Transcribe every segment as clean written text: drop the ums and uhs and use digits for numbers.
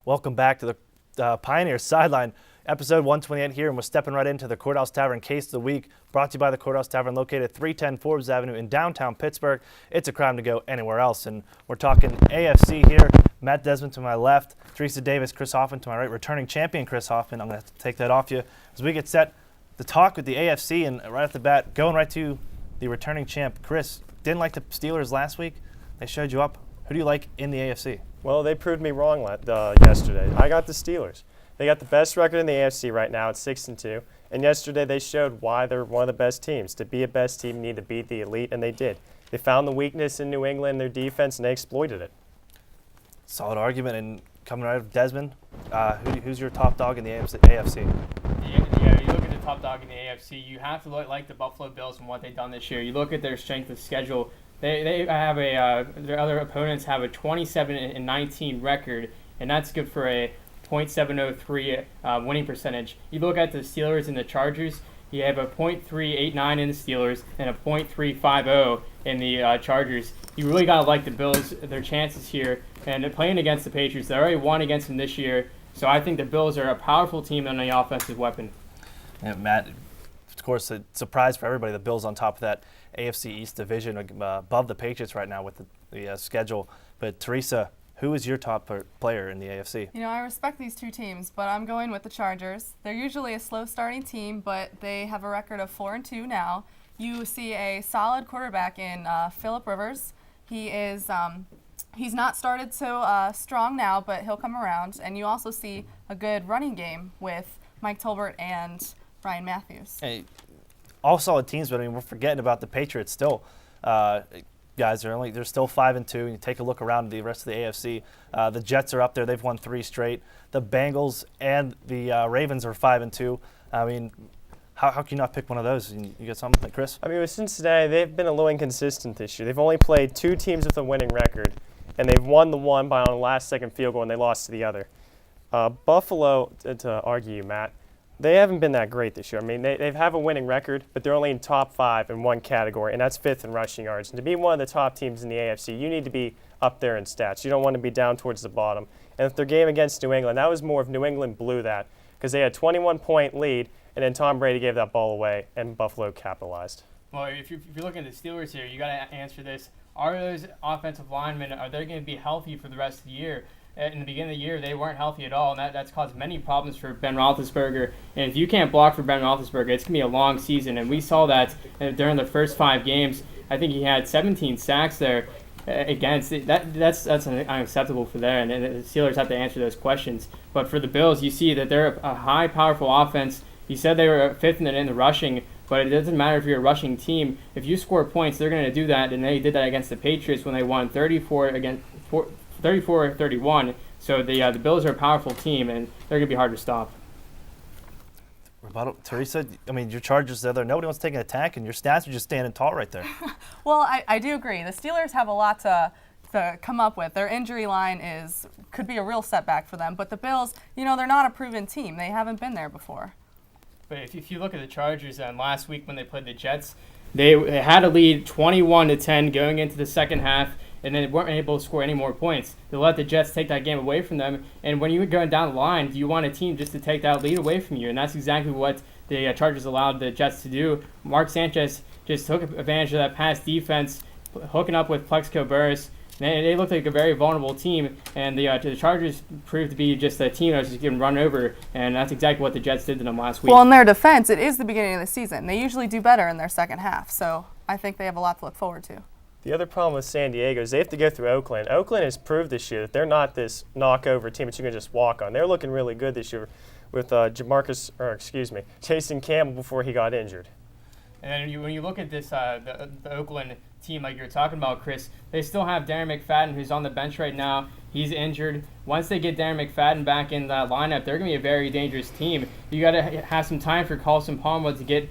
Welcome back to the Pioneer Sideline, episode 128 here, and we're stepping right into the Courthouse Tavern Case of the Week, brought to you by the Courthouse Tavern, located at 310 Forbes Avenue in downtown Pittsburgh. It's a crime to go anywhere else, and we're talking AFC here. Matt Desmond to my left, Teresa Davis, Chris Hoffman to my right, returning champion Chris Hoffman. I'm going to take that off you as we get set to talk with the AFC, and right off the bat, going right to the returning champ. Chris, didn't like the Steelers last week. They showed you up. Who do you like in the AFC? Well, they proved me wrong yesterday. I got the Steelers. They got the best record in the AFC right now at 6-2. And yesterday they showed why they're one of the best teams. To be a best team, you need to beat the elite, and they did. They found the weakness in New England, their defense, and they exploited it. Solid argument. And coming right up, Desmond, who's your top dog in the AFC? Yeah, you look at the top dog in the AFC, you have to look like the Buffalo Bills and what they've done this year. You look at their strength of schedule. They have their other opponents have a 27-19 record, and that's good for a .703 winning percentage. You look at the Steelers and the Chargers, you have a .389 in the Steelers and a .350 in the Chargers. You really got to like the Bills, their chances here, and they're playing against the Patriots. They already won against them this year, so I think the Bills are a powerful team on the offensive weapon. Yeah, Matt, of course, a surprise for everybody. The Bills on top of that AFC East division, above the Patriots right now with the schedule. But Teresa, who is your top player in the AFC? You know, I respect these two teams, but I'm going with the Chargers. They're usually a slow-starting team, but they have a record of 4-2 now. You see a solid quarterback in Phillip Rivers. He is he's not started so strong now, but he'll come around. And you also see a good running game with Mike Tolbert and Ryan Matthews. Hey, all solid teams, but I mean, we're forgetting about the Patriots still. Guys, they're still 5-2. And you take a look around the rest of the AFC. The Jets are up there; they've won 3 straight. The Bengals and the Ravens are 5-2. I mean, how can you not pick one of those? You get something like Chris? I mean, with Cincinnati, they've been a little inconsistent this year. They've only played 2 teams with a winning record, and they've won the one by on a last-second field goal, and they lost to the other. Buffalo, to argue, Matt, they haven't been that great this year. I mean, they have a winning record, but they're only in top 5 in one category, and that's 5th in rushing yards. And to be one of the top teams in the AFC, you need to be up there in stats. You don't want to be down towards the bottom. And if their game against New England, that was more of New England blew that because they had a 21-point lead, and then Tom Brady gave that ball away, and Buffalo capitalized. Well, if you're looking at the Steelers here, you got to answer this. Are those offensive linemen, are they going to be healthy for the rest of the year? In the beginning of the year, they weren't healthy at all, and that's caused many problems for Ben Roethlisberger. And if you can't block for Ben Roethlisberger, it's going to be a long season. And we saw that during the first 5 games. I think he had 17 sacks there against it. That's unacceptable for them, and the Steelers have to answer those questions. But for the Bills, you see that they're a high, powerful offense. You said they were 5th in the rushing, but it doesn't matter if you're a rushing team. If you score points, they're going to do that, and they did that against the Patriots when they won 34-31. So the Bills are a powerful team, and they're going to be hard to stop. Rebuttal, Teresa, I mean, your Chargers the other. Nobody wants to take an attack, and your stats are just standing tall right there. Well, I do agree. The Steelers have a lot to come up with. Their injury line could be a real setback for them. But the Bills, you know, they're not a proven team. They haven't been there before. But if you look at the Chargers, last week when they played the Jets, they had a lead 21-10 going into the second half, and then weren't able to score any more points. They let the Jets take that game away from them. And when you're going down the line, you want a team just to take that lead away from you. And that's exactly what the Chargers allowed the Jets to do. Mark Sanchez just took advantage of that pass defense, hooking up with Plexico Burress. They looked like a very vulnerable team, and the Chargers proved to be just a team that was just getting run over, and that's exactly what the Jets did to them last week. Well, in their defense, it is the beginning of the season. They usually do better in their second half, so I think they have a lot to look forward to. The other problem with San Diego is they have to go through Oakland. Oakland has proved this year that they're not this knockover team that you can just walk on. They're looking really good this year with Jason Campbell before he got injured. And then when you look at this, the Oakland team like you're talking about, Chris, they still have Darren McFadden, who's on the bench right now. He's injured. Once they get Darren McFadden back in that lineup, they're going to be a very dangerous team. You got to have some time for Carlson Palmer to get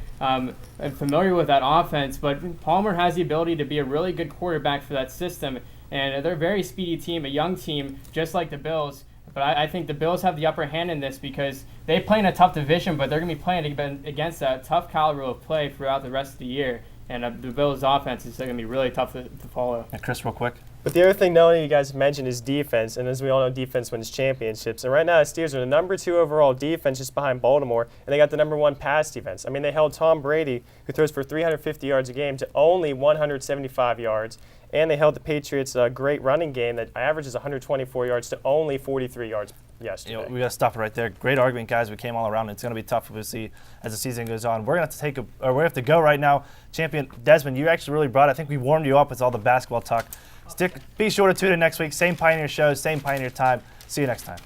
familiar with that offense. But Palmer has the ability to be a really good quarterback for that system. And they're a very speedy team, a young team, just like the Bills. But I think the Bills have the upper hand in this because they play in a tough division, but they're going to be playing against a tough caliber of play throughout the rest of the year. And the Bills' offense is going to be really tough to follow. Chris, real quick. But the other thing none of you guys mentioned is defense, and as we all know, defense wins championships. And right now, the Steelers are the number 2 overall defense just behind Baltimore, and they got the number 1 pass defense. I mean, they held Tom Brady, who throws for 350 yards a game, to only 175 yards, and they held the Patriots' great running game that averages 124 yards to only 43 yards yesterday. We got to stop it right there. Great argument, guys. We came all around. It's going to be tough to see as the season goes on. We're going to have to go right now. Champion Desmond, you actually really brought it. I think we warmed you up with all the basketball talk. Be sure to tune in next week. Same Pioneer show, same Pioneer time. See you next time.